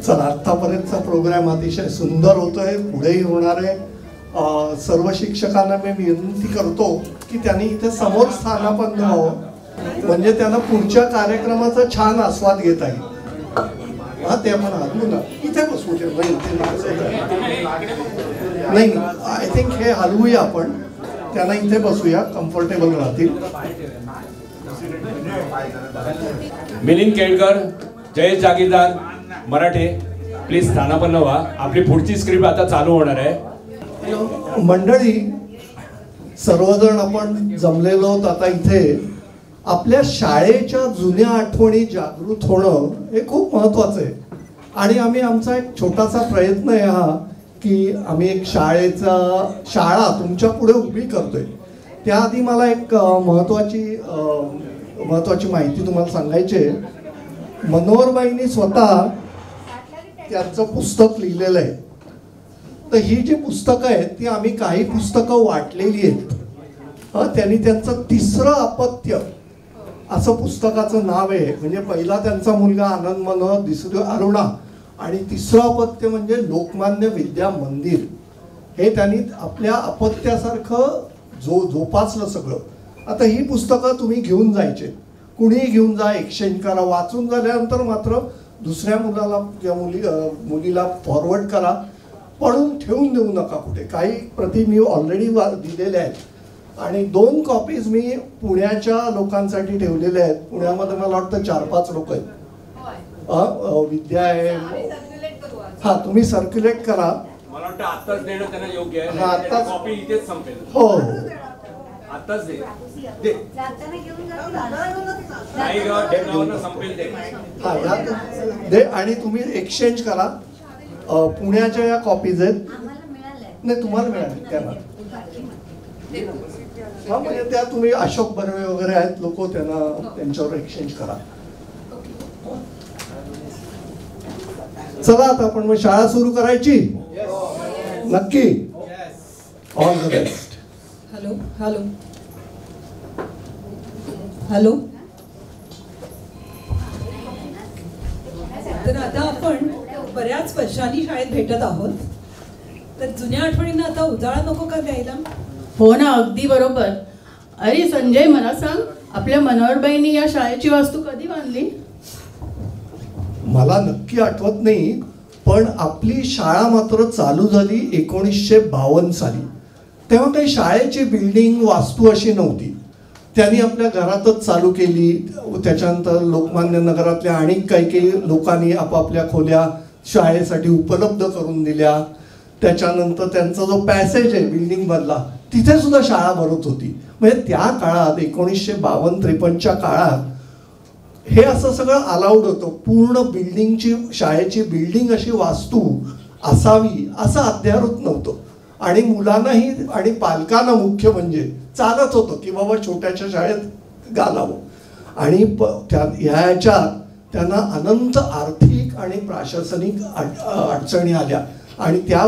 चला, आतापर्यंतचा प्रोग्राम अतिशय सुंदर होतोय, पुढेही होणार आहे. सर्व शिक्षकांना मी विनंती करतो की त्यांनी इथे समोर स्थानापन्न व्हावं, म्हणजे त्यांना पुढच्या कार्यक्रमाचा छान आस्वाद घेता येईल. हा, ते आपण हलवू ना, इथे बसू दे. नाही, आय थिंक हे हलवूया आपण, त्यांना इथे बसूया, कम्फर्टेबल राहतील. मिलिंद केळकर, जयेश जागीरदार, मराठे, प्लीज स्थानापन्न व्हा. आपली पुढची स्क्रिप्ट आता चालू होणार आहे. मंडळी, सर्वजण आपण जमलेलो आहोत आता इथे. आपल्या शाळेच्या जुन्या आठवणी जागृत होणं हे खूप महत्त्वाचं आहे. आणि आम्ही आमचा एक छोटासा प्रयत्न आहे हा, की आम्ही एक शाळा तुमच्या पुढे उभी करतोय. त्याआधी मला एक महत्त्वाची माहिती तुम्हाला सांगायची आहे. मनोहरबाईंनी स्वतः त्यांचं पुस्तक लिहिलेलं आहे. तर ही जी पुस्तकं आहेत ती आम्ही काही पुस्तकं वाटलेली आहेत. त्यांनी त्यांचं तिसरं अपत्य असं पुस्तकाचं नाव आहे. म्हणजे पहिला त्यांचा मुलगा आनंद मनोहर, दुसरी अरुणा, आणि तिसरं अपत्य म्हणजे लोकमान्य विद्या मंदिर. हे त्यांनी आपल्या अपत्यासारखं जोपासलं सगळं. आता ही पुस्तकं तुम्ही घेऊन जायचे, कुणीही घेऊन जा, एक्सचेंज करा. वाचून झाल्यानंतर मात्र दुसऱ्या मुलाला किंवा मुलीला फॉरवर्ड करा. पडून ठेवून देऊ नका कुठे. काही प्रती मी ऑलरेडी दिलेल्या आहेत आणि 2 कॉपीज मी पुण्याच्या लोकांसाठी ठेवलेल्या आहेत. पुण्यामध्ये मला वाटतं 4-5 लोक आहेत. विद्या आहे. हा, तुम्ही सर्क्युलेट करा. मला वाटतं आताच देणं त्यांना योग्य आहे. हा, आताच कॉपी इथेच संपेल. हो, आताच दे. संपेल ते. हा, दे. आणि तुम्ही एक्सचेंज करा. पुण्याच्या या कॉपीज आहेत. नाही, तुम्हाला मिळाले त्यांना. हा, म्हणजे त्या तुम्ही अशोक बर्वे वगैरे आहेत लोक, त्यांना त्यांच्यावर एक्सचेंज करा. चला, आता आपण मग शाळा सुरू करायची. नक्की. All the best. Hello hello hello. तर आता आपण बऱ्याच वर्षांनी शाळेत भेटत आहोत, तर जुन्या आठवणींना आता उजाळा नको का द्यायला? हो ना, अगदी बरोबर. अरे संजय, मला सांग, आपल्या मनोहरबाईंनी या शाळेची वास्तू कधी बांधली? मला नक्की आठवत नाही, पण आपली शाळा मात्र चालू झाली 1952 साली. तेव्हा काही शाळेची बिल्डिंग वास्तू अशी नव्हती. त्यांनी आपल्या घरातच चालू केली. त्याच्यानंतर लोकमान्य नगरातल्या आणि काही लोकांनी आपापल्या खोल्या शाळेसाठी उपलब्ध करून दिल्या. त्याच्यानंतर त्यांचा जो पॅसेज आहे बिल्डिंग मधला, तिथे सुद्धा शाळा भरत होती. म्हणजे त्या काळात 1952-53च्या काळात हे असं सगळं अलाउड होतं. पूर्ण बिल्डिंगची, शाळेची बिल्डिंग अशी वास्तू असावी असं अध्यारोत नव्हतं. आणि मुलांनाही आणि पालकांना मुख्य म्हणजे चालत होतं की बाबा छोट्याशा शाळेत घालावं. आणि ह्याच्यात त्यांना अनंत आर्थिक आणि प्रशासनिक अडचणी आल्या आणि त्या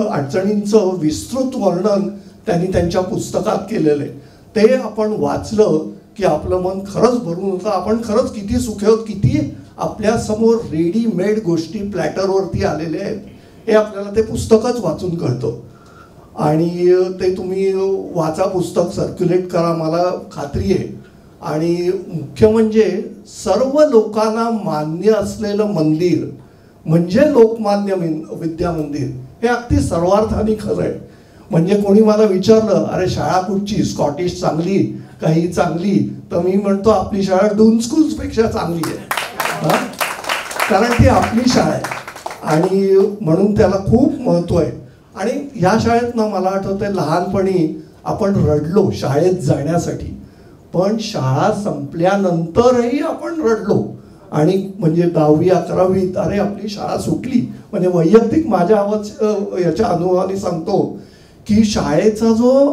अडचणींचं विस्तृत वर्णन त्यांनी त्यांच्या पुस्तकात केलेलं आहे. ते आपण वाचलं की आपलं मन खरंच भरून होतं. आपण खरंच किती सुखी आहोत, किती आपल्यासमोर रेडीमेड गोष्टी प्लॅटरवरती आलेल्या आहेत हे आपल्याला ते पुस्तकच वाचून कळतं. आणि ते तुम्ही वाचा, पुस्तक सर्क्युलेट करा, मला खात्री आहे. आणि मुख्य म्हणजे सर्व लोकांना मान्य असलेलं मंदिर म्हणजे लोकमान्य विद्या मंदिर हे अगदी सर्वार्थाने खरं आहे. म्हणजे कोणी मला विचारलं, अरे शाळा कुठची, स्कॉटिश चांगली काही चांगली, तर मी म्हणतो आपली शाळा डून स्कूल्स पेक्षा चांगली आहे. कारण ती आपली शाळा आहे आणि म्हणून त्याला खूप महत्त्व आहे. आणि ह्या शाळेत ना मला आठवतंय लहानपणी आपण रडलो शाळेत जाण्यासाठी, पण शाळा संपल्यानंतरही आपण रडलो. आणि म्हणजे 10वी 11वीत अरे आपली शाळा सुटली. म्हणजे वैयक्तिक माझ्या याच्या अनुभवाने सांगतो की शाळेचा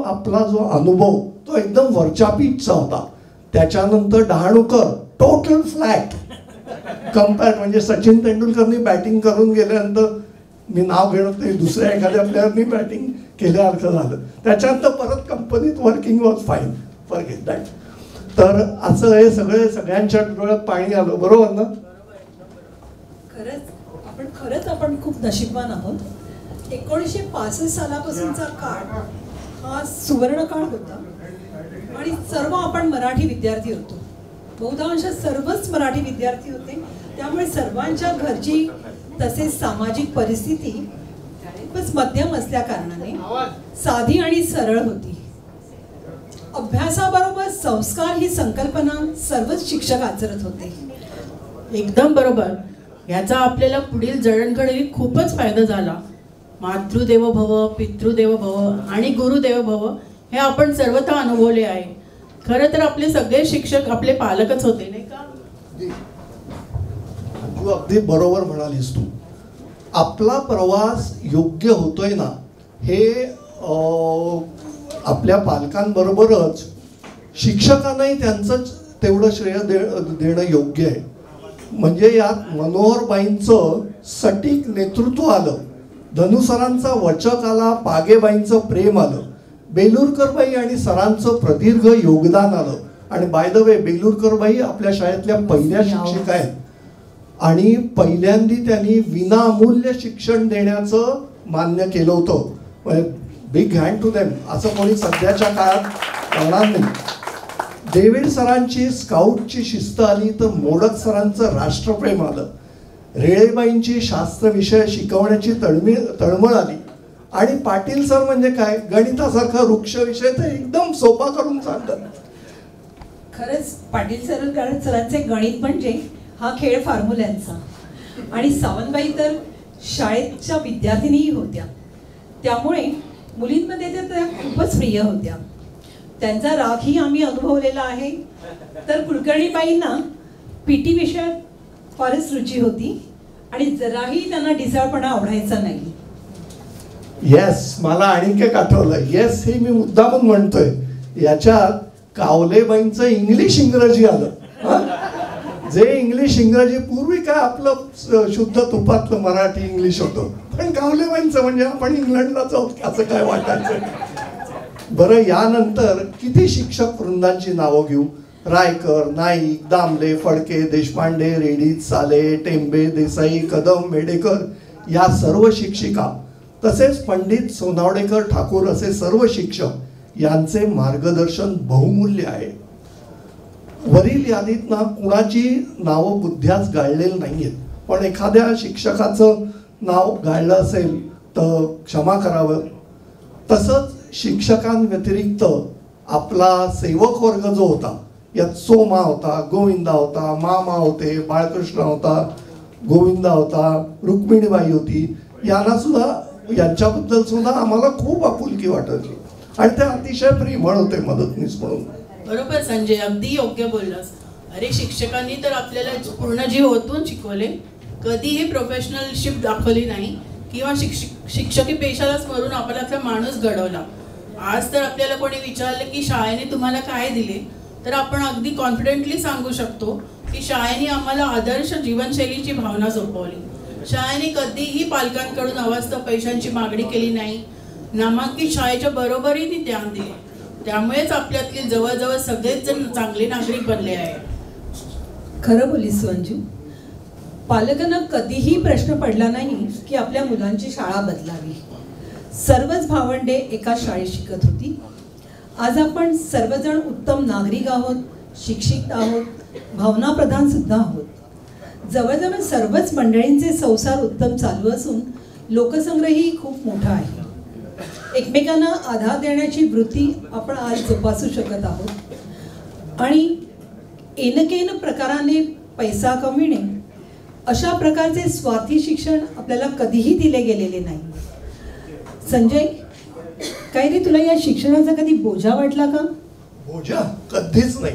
आपला जो अनुभव तो एकदम वरच्या पीचचा होता. त्याच्यानंतर डहाणूकर टोटल फ्लॅट कम्पेअर. म्हणजे सचिन तेंडुलकरनी बॅटिंग करून गेल्यानंतर, मी नाव घेणं नाही, दुसऱ्या एखाद्या प्लेअरनी बॅटिंग केल्यासारखं झालं. त्याच्यानंतर परत कंपनीत working was fine, forget that. तर असं हे सगळ्यांच्या डोळ्यात पाणी आलं. बरोबर ना? आपण खूप नशीबवान आहोत. 1965 सालापासूनचा काळ हा सुवर्ण काळ होता आणि सर्व आपण मराठी विद्यार्थी होतो. बहुतांश सर्वच मराठी विद्यार्थी होते. त्यामुळे सर्वांच्या घरची तसेच सामाजिक परिस्थिती खूपच मध्यम असल्या कारणाने साधी आणि सरळ होती. अभ्यासाबरोबर संस्कार ही संकल्पना सर्वच शिक्षक आचरत होते. एकदम बरोबर. याचा आपल्याला पुढील जडणघडणीत खूपच फायदा झाला. मातृदेवो भव, पितृदेवो भव आणि गुरुदेवो भव हे आपण सर्वथा अनुभवले आहे. खरं तर आपले सगळे शिक्षक आपले पालकच होते, नाही का? तू अगदी बरोबर म्हणालीस. तू आपला प्रवास योग्य होतोय ना हे आपल्या पालकांबरोबरच शिक्षकांनाही त्यांचं तेवढं श्रेय देणं योग्य आहे. म्हणजे यात मनोहरबाईंचं सटीक नेतृत्व आलं, धनुसरांचा वचक आला, पागेबाईंचं प्रेम आलं, बेलुरकरबाई आणि सरांचं प्रदीर्घ योगदान आलं. आणि बाय द वे बेलुरकरबाई आपल्या शाळेतल्या पहिल्या शिक्षिका आहेत आणि पहिल्यांदी त्यांनी विनामूल्य शिक्षण देण्याचं मान्य केलं होतं. Big hand to them. असं कोणी सध्याच्या काळात करणार नाही. डेव्हिड सरांची स्काउटची शिस्त आली तर मोडक सरांचं राष्ट्रप्रेम आलं. रेळेबाईंची शास्त्र विषय शिकवण्याची तळमळ आली. आणि पाटील सर म्हणजे काय, गणितासारखा वृक्ष विषय तर एकदम सोपा करून सांगतात. खरंच पाटील सरांचे गणित म्हणजे हा खेळ फॉर्म्युल्यांचा. आणि सावंतबाई तर शाळेच्या विद्यार्थिनीही होत्या, त्यामुळे मुलींमध्ये त्या खूपच प्रिय होत्या. त्यांचा रागही आम्ही अनुभवलेला आहे. तर कुलकर्णीबाईंना पीटी विषयात फारच रुची होती आणि जराही त्यांना ढिसाळपणा आवडायचा नाही. येस, मला आणखी एक आठवलं. येस हे मी मुद्दामून म्हणतोय. याच्यात कावलेबाईंचं इंग्लिश इंग्रजी आलं. जे इंग्लिश इंग्रजी पूर्वी काय आपलं शुद्ध तुपातलं मराठी इंग्लिश होतं, पण कावलेबाईंचं म्हणजे आपण इंग्लंडला जाऊ असं काय वाटायचं. बरं, यानंतर किती शिक्षक वृंदांची नावं घेऊ. रायकर, नाईक, दामले, फडके, देशपांडे, रेडी, साले, टेंबे, देसाई, कदम, मेडेकर या सर्व शिक्षिका, तसेच पंडित सोनावडेकर, ठाकूर असे सर्व शिक्षक यांचे मार्गदर्शन बहुमूल्य आहे. वरील यादीत ना कुणाची नावं बुद्ध्यास गाळलेली नाहीयेत, पण एखाद्या शिक्षकाचं नाव गाळलं असेल तर क्षमा करावं. तसंच शिक्षकांव्यतिरिक्त आपला सेवक वर्ग जो होता, यात सोमा होता, गोविंदा होता, मामा होते, बाळकृष्ण होता, गोविंदा होता, रुक्मिणीबाई होती. यांच्याबद्दल सुद्धा आम्हाला खूप आपुलकी वाटायची आणि ते अतिशय प्रेमळ होते मदतनीस म्हणून. बरोबर संजय, अगदी योग्य बोललास. अरे, शिक्षकांनी तर आपल्याला पूर्ण जीव ओतून शिकवले. कधीही प्रोफेशनलशिप दाखवली नाही किंवा शिक्षकी पेशाला स्मरून आपल्यातला माणूस घडवला. आज तर आपल्याला कोणी विचारलं की शाळेने तुम्हाला काय दिले, तर आपण अगदी कॉन्फिडेंटली सांगू शकतो की शाळेने आम्हाला आदर्श जीवनशैलीची भावना सोपवली. शाळेने कधीही पालकांकडून अवास्तव पैशांची मागणी केली नाही. नामांकित शाळेच्या बरोबरीने ज्ञान दिले. त्यामुळेच आपल्यातले जवळजवळ सगळेच जण चांगले नागरिक बनले आहे. खरं बोलीस संजू. पालकांना कधीही प्रश्न पडला नाही की आपल्या मुलांची शाळा बदलावी. सर्वच भावंडे एका शाळेत शिकत होती. आज आपण सर्वजण उत्तम नागरिक आहोत, शिक्षित आहोत, भावनाप्रधान सुद्धा आहोत. जवळजवळ सर्वच मंडळींचे संसार उत्तम चालू असून लोकसंग्रहही खूप मोठा आहे. एकमेकांना आधार देण्याची वृत्ती आपण आज जोपासू शकत आहोत. आणि एनकेन प्रकाराने पैसा कमविणे अशा प्रकारचे स्वार्थी शिक्षण आपल्याला कधीही दिले गेलेले नाही. संजय, काय रे, तुला या शिक्षणाचा कधी बोजा वाटला का? बोजा कधीच नाही.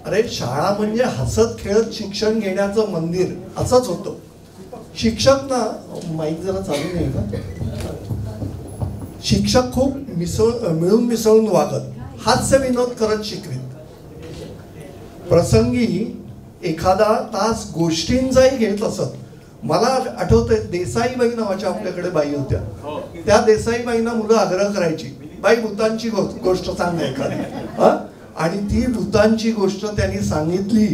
अरे, शाळा म्हणजे हसत खेळत शिक्षण घेण्याचं मंदिर असंच होतं. शिक्षक ना, माईक जरा चालू नाही का, शिक्षक खूप मिळून मिसळून वागत, हास्य विनोद करत शिकवित. प्रसंगी एखादा तास गोष्टींचाही घेत असत. मला आठवतंय, देसाईबाई नावाच्या आपल्याकडे बाई होत्या. त्या देसाईबाईंना मुलं आग्रह करायची, बाई भूतांची गोष्ट सांग एखादी. आणि ती भूतांची गोष्ट त्यांनी सांगितली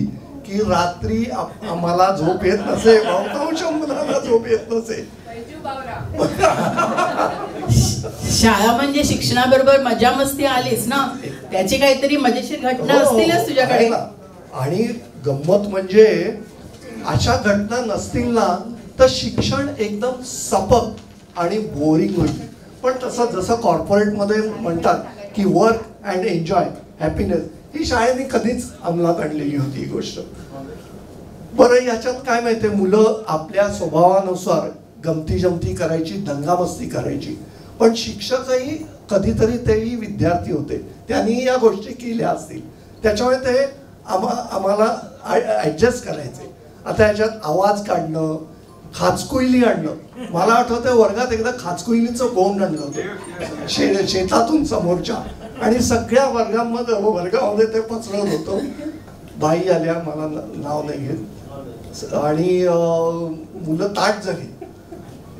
की रात्री आम्हाला झोप येत नसे, बहुतांश मुलांना झोप येत नसे. शाळा म्हणजे शिक्षणाबरोबर मजा मस्ती आलीच ना, त्याची काहीतरी मजेशीर घटना असतीलच तुझ्याकडे. आणि गंमत म्हणजे अशा घटना नसतील ना तर शिक्षण एकदम सपक आणि बोरिंग होईल. पण तसं जसं कॉर्पोरेटमध्ये म्हणतात की वर्क अँड एन्जॉय हॅपीनेस, ही शाळेने कधीच अंमलात आणलेली होती ही गोष्ट. बरं, याच्यात काय माहितीये, मुलं आपल्या स्वभावानुसार गमती जमती करायची, दंगामस्ती करायची, पण शिक्षकही कधीतरी तेही विद्यार्थी होते, त्यांनी या गोष्टी केल्या असतील, त्याच्यामुळे ते आम्हाला ऍडजस्ट करायचे. आता याच्यात आवाज काढणं, खाचकुईली आणणं, मला आठवतंय वर्गात एकदा खाचकुईलीचं गोंड आणलं होतं शेतातून समोरच्या, आणि सगळ्या वर्गामध्ये ते पसरवलं होतं. बाई आल्या, मला नाव नाही घेत, आणि मुलं ताट झाली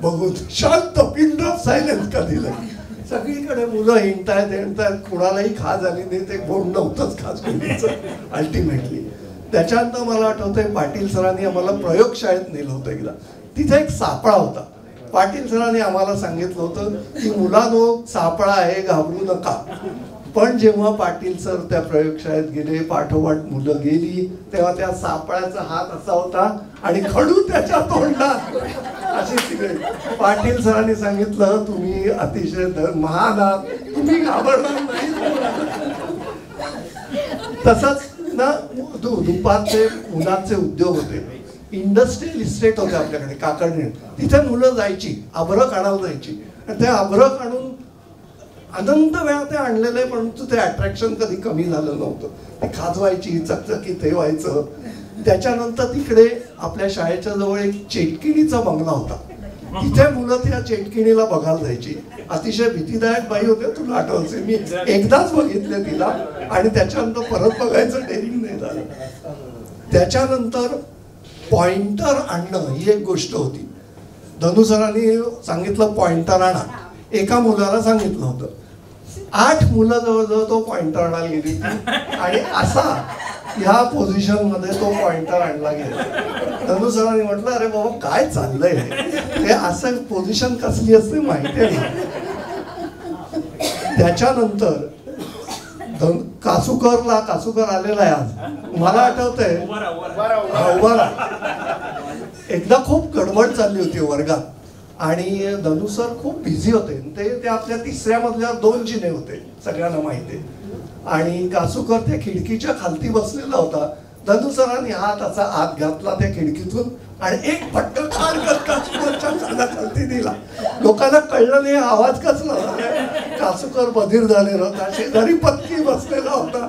बघून, शांत पिन ऑफ सायलेन्स कधी नाही. सगळीकडे मुलं हिंडतायत, कुणालाही खा झाली नाही, ते गोंड नव्हतंच खाचकुईलीचं अल्टिमेटली. त्याच्यानंतर मला आठवतंय पाटील सरांनी आम्हाला प्रयोगशाळेत नेलं होतं एकदा. तिथे एक सापळा होता. पाटील सरांनी आम्हाला सांगितलं होतं की मुलांनो, सापळा आहे, घाबरू नका. पण जेव्हा पाटील सर त्या प्रयोगशाळेत गेले, पाठोपाठ मुलं गेली, तेव्हा त्या सापळ्याचा हात असा होता आणि खडू त्याच्या तोंडात अशी तिकडे. पाटील सरांनी सांगितलं, तुम्ही अतिशय महान आहात, तुम्ही घाबरणार नाही. तसंच ना दुपारचे मुलांचे उद्योग होते, इंडस्ट्रियल इस्टेट होते आपल्याकडे काकडणे, तिथे मुलं जायची, अभ्रक आणायला जायची, आणि ते अभ्रक आणून अनंत वेळा ते आणलेलं आहे, परंतु ते अट्रॅक्शन कधी कमी झालं नव्हतं. ते खाजवायची, चकचकी ते व्हायचं. त्याच्यानंतर तिकडे आपल्या शाळेच्या जवळ एक चेटकिणीचा बंगला होता, तिथे मुलं त्या चेटकिणीला बघायला जायची. अतिशय भीतीदायक बाई होते, तुला आठवते, मी एकदाच बघितले तिला, आणि त्याच्यानंतर परत बघायचं डेअरिंग नाही झालं. त्याच्यानंतर पॉइंटर आणणं ही एक गोष्ट होती. धनु सरांनी सांगितलं पॉइंटर आणा, एका मुलाला सांगितलं होतं, 8 मुलं जवळजवळ तो पॉइंटर आणायला गेली, आणि असा ह्या पोझिशन मध्ये तो पॉइंटर आणला गेला. धनु सरांनी म्हटलं, अरे बाबा काय चाललंय हे, असं पोझिशन कसली असते माहिती आहे. त्याच्यानंतर कासूकर आलेला आहे आज, मला आठवतंय उभारा. एकदा खूप गडबड चालली होती वर्गात, आणि धनु सर खूप बिझी होते, ते आपल्या 3ऱ्या मजल्यावर 2 जिने होते, सगळ्यांना माहिती आहे. आणि कासूकर त्या खिडकीच्या खालती बसलेला होता. धनु सरांनी हात असा आत घातला त्या खिडकीतून, आणि एक फटका कासूकरच्या खालती दिला. लोकांना कळलं नाही आवाज कसला. कासूकर बधीर झालेला होता, शेजारी पत्की बसलेला होता,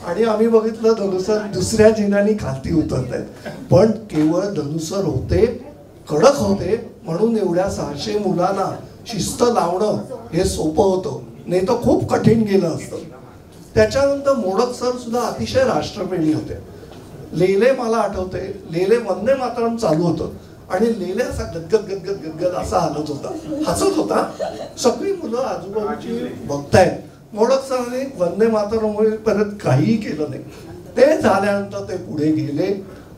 आणि आम्ही बघितलं धनु सर 2ऱ्या जिन्यानी खालती उतरत आहेत. पण केवळ धनु सर होते, कडक होते, म्हणून एवढ्या 600 मुलांना शिस्त लावणं हे सोपं होतं, नाही तर खूप कठीण गेलं असतं. त्याच्यानंतर मोडक सर सुद्धा अतिशय राष्ट्रप्रेमी होते. लेले मला आठवते, लेले वंदे मातरम चालू होतं, आणि लेले असा गदगद गदगद गदगद असा हलत होता, हसत होता. सगळी मुलं आजूबाजूची बघतायत. मोडक सरांनी वंदे मातरम परत काहीही केलं नाही. ते झाल्यानंतर ते पुढे गेले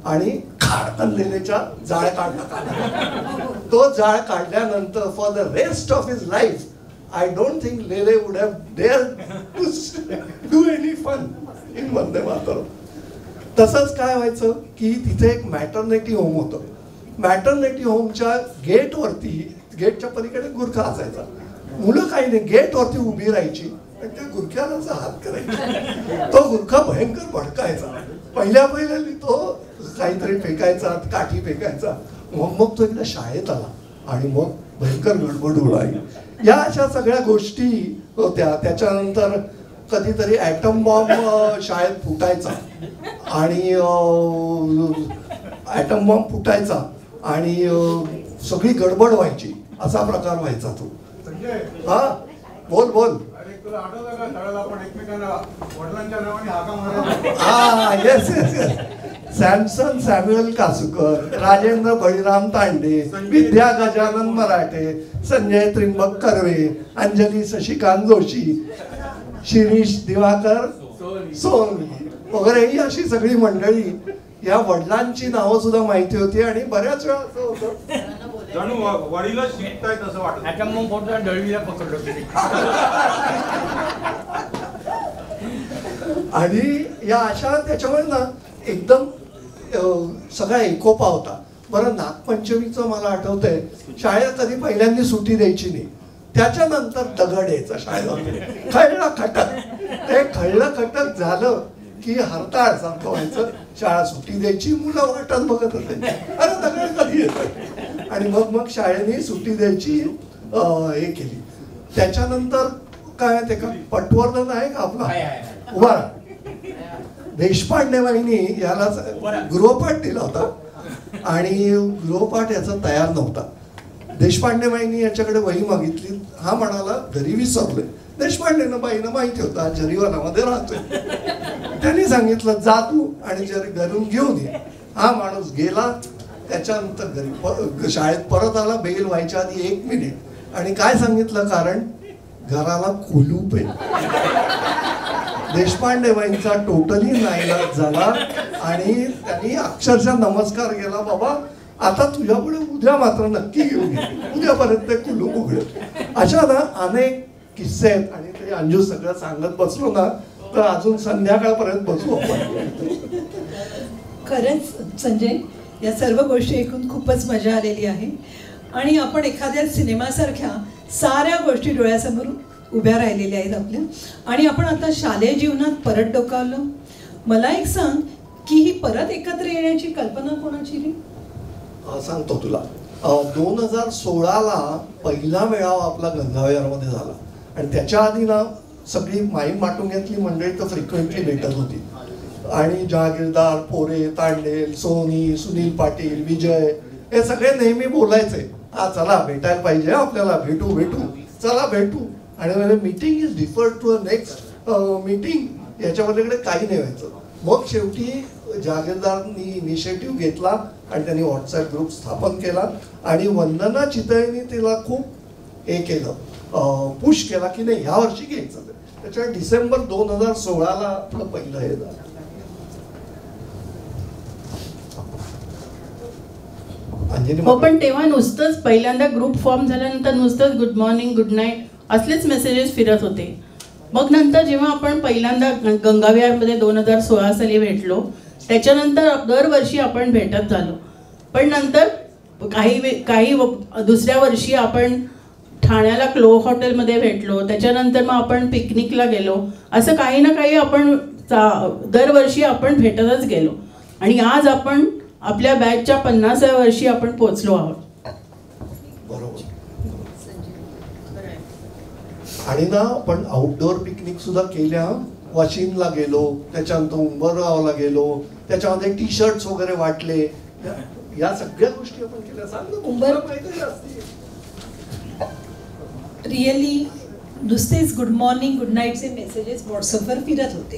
आणि खाडकन लेलेच्या जाळ काढला. तो जाळ काढल्यानंतर for the rest of his life I don't think Lele would have dared to do any fun in Vande Mataram. तसंच काय व्हायचं की तिथे एक मॅटर्निटी होम होतं. मॅटर्निटी होमच्या गेटच्या पलीकडे गुरखा असायचा. मुलं काही नाही, गेटवरती उभी राहायची आणि त्या गुरख्याला हात करायचा. तो गुरखा भयंकर भडकायचा. पहिल्या तो काहीतरी फेकायचा, काठी फेकायचा. मग तो एकदा शाळेत आला, आणि मग भयंकर गडबड उडाली. या अशा सगळ्या गोष्टी होत्या. त्याच्यानंतर कधीतरी ॲटम बॉम्ब शाळेत फुटायचा, आणि ॲटम बॉम्ब फुटायचा आणि सगळी गडबड व्हायची, असा प्रकार व्हायचा तो. हा बोल. हा येस. सॅमसन सॅम्युअल कासूकर, राजेंद्र बळीराम तांडे, विद्या गजानन मराठे, संजय त्रिंबक कर्वे, अंजली शशिकांत जोशी, शिरीष दिवाकर सोनवी वगैरे ही अशी सगळी मंडळी या वडिलांची नावं सुद्धा माहिती होती आणि बऱ्याच वेळा असं होतं जणू वडील शिकतायत असं वाटत. मग फोटो दळवीला पकडलो. आणि या अशा त्याच्यामुळे ना एकदम सगळा एकोपा होता. बरं, नागपंचमीचं मला आठवतंय, शाळेत कधी पहिल्यांदा सुट्टी द्यायची नाही, त्याच्यानंतर दगड यायचा शाळेला, खळलं खटक. ते खळलं खटक झालं की हरताळ सारखं व्हायचं, शाळा सुट्टी द्यायची, मुलं वाटत बघत असायची, अरे दगड कधी येतं. आणि मग शाळेने सुट्टी द्यायची हे केली. त्याच्यानंतर काय ते का पटवर्धन आहे का आपला उभा, देशपांडे बाईंनी याला गृहपाठ दिला होता आणि गृहपाठ याचा तयार नव्हता. देशपांडे बाईंनी याच्याकडे वही मागितली, हा म्हणाला घरी विसरलोय. देशपांडेनं बाईनं माहिती होता जरीवालामध्ये राहतोय, त्यांनी सांगितलं जा तू आणि जरी घरून घेऊन ये. हा माणूस गेला. त्याच्यानंतर घरी शाळेत परत आला, बेल व्हायच्या आधी 1 मिनिट, आणि काय सांगितलं कारण घराला कुलूप आहे. देशपांडे बाईंचा टोटली नाईलाज झाला आणि त्यांनी अक्षरशः नमस्कार केला, बाबा आता तुझ्यापुढे उद्या मात्र नक्की घेऊन ये, उद्यापर्यंत कुलूप उघडेल. अशा ना अनेक किस्से आहेत आणि ते अंजू सगळं सांगत बसलो ना तर अजून संध्याकाळपर्यंत बसू आपण. खरंच संजय, या सर्व गोष्टी ऐकून खूपच मजा आलेली आहे आणि आपण एखाद्या सिनेमासारख्या साऱ्या गोष्टी डोळ्यासमोर उभ्या राहिलेल्या आहेत आपल्या. आणि आपण आता शालेय जीवनात परत डोकावलं. मला एक सांग की ही परत एकत्र येण्याची कल्पना कोणाची रे? सांगतो तुला. 2016ला पहिला मेळावा आपला गंगावेरमध्ये झाला आणि त्याच्या आधी ना सगळी माहीम माटुंग्यातली मंडळी तर फ्रिक्वेंटली भेटत होती आणि जहागीरदार, पोरे, तांडेल, सोनी, सुनील पाटील, विजय हे सगळे नेहमी बोलायचे, हा चला भेटायला पाहिजे, आपल्याला भेटू, चला भेटू. आणि meeting is deferred to a next meeting, याच्यामध्ये काही नाही व्हायचं. मग शेवटी जागीरदारांनी इनिशिएटिव्ह घेतला आणि त्यांनी व्हॉट्सअप ग्रुप स्थापन केला आणि वंदना चितळेंनी तिला खूप हे केलं, पुश केला की नाही ह्या वर्षी घ्यायचं. त्याच्यामुळे डिसेंबर 2016ला आपलं पहिलं हे झालं. हो, पण तेव्हा नुसतंच पहिल्यांदा ग्रुप फॉर्म झाल्यानंतर नुसतंच गुड मॉर्निंग, गुड नाईट असलेच मेसेजेस फिरत होते. मग नंतर जेव्हा आपण पहिल्यांदा गंगाविहारमध्ये 2016 साली भेटलो, त्याच्यानंतर दरवर्षी आपण भेटत झालो. पण नंतर काही दुसऱ्या वर्षी आपण ठाण्याला क्लो हॉटेलमध्ये भेटलो, त्याच्यानंतर मग आपण पिकनिकला गेलो. असं काही ना काही आपण दरवर्षी आपण भेटतच गेलो आणि आज आपण आपल्या बॅचच्या 50व्या वर्षी आपण पोहोचलो आहोत. आणि ना आपण आउटडोअर पिकनिक सुद्धा केल्या. वाशिमला गेलो, त्याच्यानंतर उंबरगावला गेलो, त्याच्यामध्ये टी शर्ट्स वगैरे वाटले, या सगळ्या गोष्टी आपण केल्या. रिअली नुसतेच गुड मॉर्निंग, गुड नाईटचे मेसेजेस व्हॉट्सअपवर फिरत होते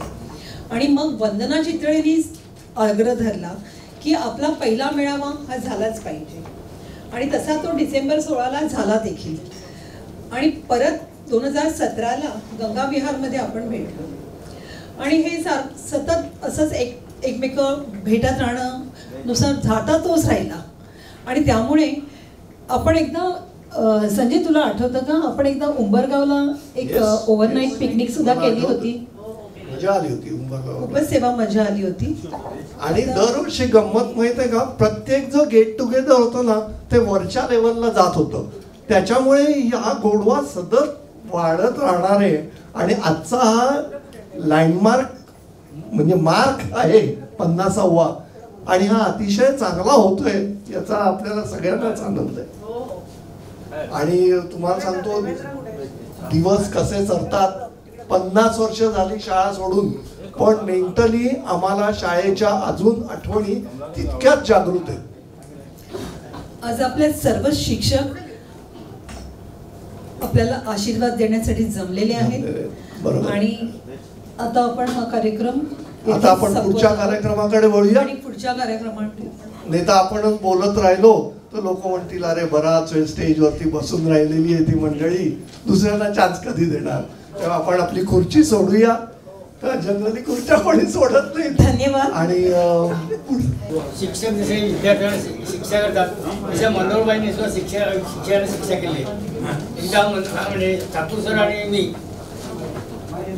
आणि मग वंदना चितळेंनी आग्रह धरला की आपला पहिला मेळावा हा झालाच पाहिजे आणि तसा तो डिसेंबर 16ला झाला देखील. आणि परत 2017ला गंगाविहारमध्ये आपण भेटलो आणि हे सतत असंच एकमेक भेटत राहणं नुसार झाटा तोच राहिला. आणि त्यामुळे आपण एकदा संजय, तुला आठवतं का आपण एकदा उंबरगावला एक ओव्हरनाईट पिकनिक सुद्धा केली होती. मजा आली होती उंबरगाव, खूपच तेव्हा मजा आली होती. आणि दरवर्षी गंमत माहित आहे का, प्रत्येक जो गेट टुगेदर होतं ना ते वरच्या लेवलला जात होतं. त्याच्यामुळे हा गोडवा सतत वाढत राहणार आहे. आणि आजचा हा लँडमार्क म्हणजे मार्क आहे 50वा आणि हा अतिशय चांगला होतोय याचा आपल्याला सगळ्यांनाच आनंद आहे. आणि तुम्हाला सांगतो दिवस कसे सरतात. 50 वर्ष झाली शाळा सोडून, पण मेंटली आम्हाला शाळेच्या अजून आठवणी तितक्याच जागृत आहेत. आज आपले सर्व शिक्षक आपल्याला आशीर्वाद देण्यासाठी जमलेले आहेत. आणि आता आपण हा कार्यक्रम पुढच्या कार्यक्रमाकडे वळूया. आणि पुढच्या कार्यक्रमाकडे नाही तर आपणच बोलत राहिलो तर लोक म्हणतील अरे बराच वेळ स्टेजवरती बसून राहिलेली आहे ती मंडळी, दुसऱ्यांना चान्स कधी देणार. तेव्हा आपण आपली खुर्ची सोडूया जनरली खुर्च्या कोणी सोडत नाही. धन्यवाद. आणि शिक्षक जसे विद्यार्थ्यांना शिक्षा करतात तशा मनोहरबाईंनी सुद्धा शिक्षकाला शिक्षा केली. एकदा म्हणजे ठाकूर सर आणि मी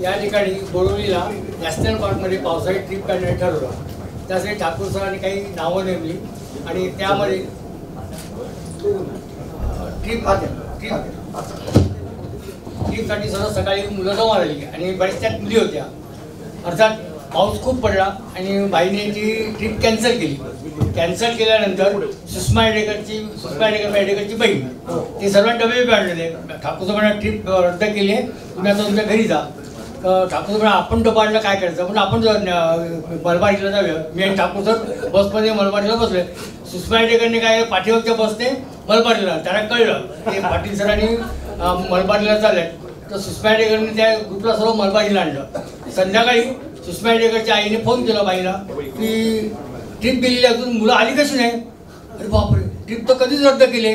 या ठिकाणी बोरिवलीला नॅशनल पार्कमध्ये पावसाळी ट्रिप काढण्याचं ठरवलं. त्यासाठी ठाकूर सरांनी काही नावं नेमली आणि त्यामध्ये ट्रिपसाठी सर्व सकाळी मुलं जाऊन आलेली आणि बऱ्याच त्यात मुली होत्या. अर्थात पाऊस खूप पडला आणि बाईने ती ट्रिप कॅन्सल केली. कॅन्सल केल्यानंतर सुषमा येडेकरची बहीण ते सर्वांना डबे काढलेले. ठाकूर साहेबांना ट्रिप रद्द केली आहे, तुम्ही आता तुमच्या घरी जा. ठाकूर साहेब आपण डबाडला काय करायचं पण आपण मलबारीला जाऊया. मी आणि ठाकूर सर बसमध्ये मलबारीला बसले. सुषमा येडेकरने काय पाठीवरच्या बसने मलबारीला त्यांना कळलं की पाटील सरांनी मलबारीला चालले. तर सुषमा येडेकरने त्या ग्रुपला सर्व मलबारीला आणलं. संध्याकाळी सुषमा येडेकरच्या आईने फोन केला बाईला की ट्रिप गेलेली अजून मुलं आली कशी नाही. अरे बापरे, ट्रिप तर कधीच रद्द केली.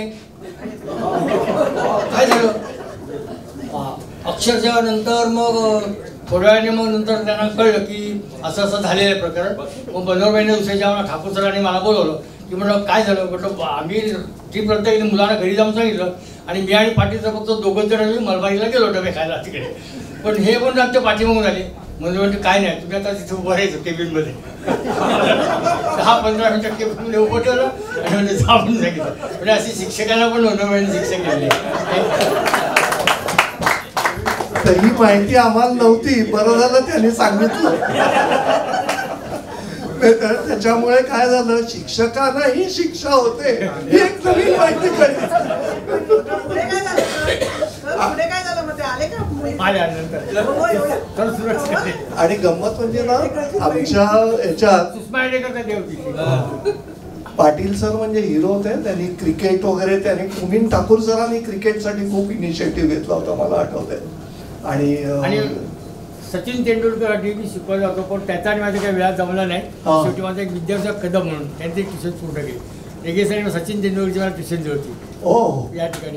काय झालं अक्षरशः नंतर मग थोड्या वेळाने मग नंतर त्यांना कळलं की असं असं झालेलं आहे प्रकरण. मग बनोरबाईने दुसऱ्या जेव्हा ठाकूर सरांनी मला बोलवलं की म्हटलं काय झालं. म्हटलं आम्ही ट्रिप रद्द केली, मुलांना घरी जाऊन सांगितलं आणि मी आणि पाटीलचं फक्त दोघं जण मी मलबारीला गेलो डबे खायला तिकडे. पण हे पण आमच्या पाठीमागून आले. म्हणजे म्हणते काय नाही तुम्ही आता तिथे उभं राहायचं केबिनमध्ये. 10-15 मिनिटं केबिनमध्ये उभं ठेवलं आणि म्हणजे जाऊन सांगितलं. म्हणजे अशी शिक्षकांना पण बनोरबाईने शिक्षा केली. तर ही माहिती आम्हाला नव्हती, बरं झालं त्यांनी सांगितलं. त्याच्यामुळे काय झालं, शिक्षकांनाही शिक्षा होते ही एक नवीन माहिती कळली. आणि गंमत म्हणजे ना आमच्या याच्यात पाटील सर म्हणजे हिरो होते. त्यांनी क्रिकेट वगैरे त्यांनी पुनीन ठाकूर सरांनी क्रिकेटसाठी खूप इनिशिएटिव्ह घेतला होता मला आठवतंय. आणि सचिन तेंडुलकरांनी मी शिकवलं होतं पण त्याचा आणि माझ्या काही वेळा जमला नाही. शेवटी माझा एक विद्यार्थी कदम म्हणून त्यांची ट्युशन पूर्ण केली. रेगेसाठी सचिन तेंडुलकरची मला ट्युशन दिली होती ओ या ठिकाणी.